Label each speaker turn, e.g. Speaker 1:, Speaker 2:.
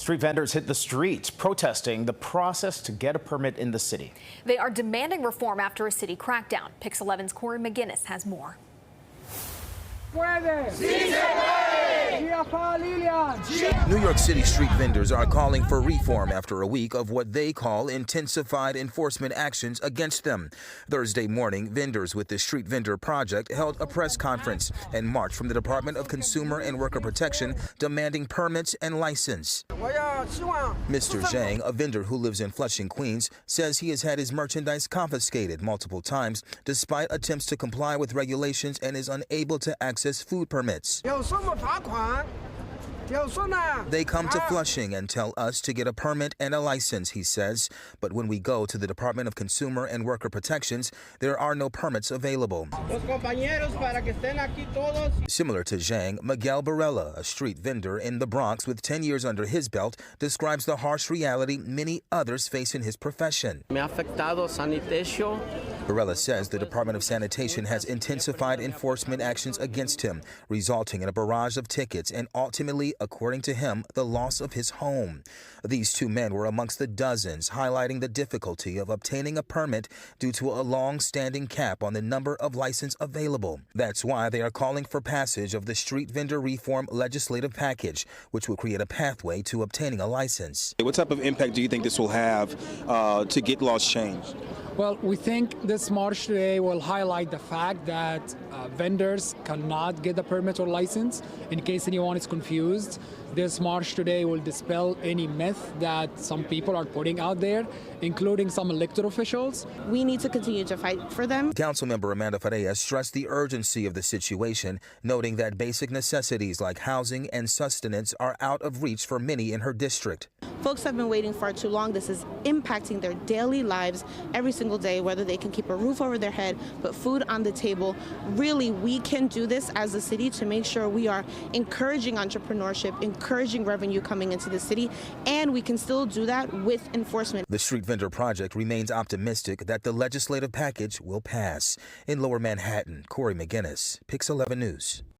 Speaker 1: Street vendors hit the streets protesting the process to get a permit in the city.
Speaker 2: They are demanding reform after a city crackdown. Pix 11's Corey McGinnis has more.
Speaker 3: New York City street vendors are calling for reform after a week of what they call intensified enforcement actions against them. Thursday morning, vendors with the Street Vendor Project held a press conference and marched from the Department of Consumer and Worker Protection demanding permits and license. Mr. Zhang, a vendor who lives in Flushing, Queens, says he has had his merchandise confiscated multiple times despite attempts to comply with regulations and is unable to access food permits. They come to Flushing and tell us to get a permit and a license, he says. But when we go to the Department of Consumer and Worker Protections, there are no permits available. Similar to Zhang, Miguel Barella, a street vendor in the Bronx with 10 years under his belt, describes the harsh reality many others face in his profession. Barella says the Department of Sanitation has intensified enforcement actions against him, resulting in a barrage of tickets and ultimately, according to him, the loss of his home. These two men were amongst the dozens, highlighting the difficulty of obtaining a permit due to a long-standing cap on the number of licenses available. That's why they are calling for passage of the Street Vendor Reform legislative package, which will create a pathway to obtaining a license.
Speaker 4: What type of impact do you think this will have to get laws changed?
Speaker 5: Well, we think this march today will highlight the fact that vendors cannot get a permit or license. In case anyone is confused, this march today will dispel any myth that some people are putting out there, including some elected officials.
Speaker 6: We need to continue to fight for them.
Speaker 3: Councilmember Amanda Faria stressed the urgency of the situation, noting that basic necessities like housing and sustenance are out of reach for many in her district.
Speaker 6: Folks have been waiting far too long. This is impacting their daily lives every single day, whether they can keep a roof over their head, put food on the table. Really, we can do this as a city to make sure we are encouraging entrepreneurship, encouraging revenue coming into the city, and we can still do that with enforcement.
Speaker 3: The Street Vendor Project remains optimistic that the legislative package will pass. In Lower Manhattan, Corey McGinnis, Pix 11 News.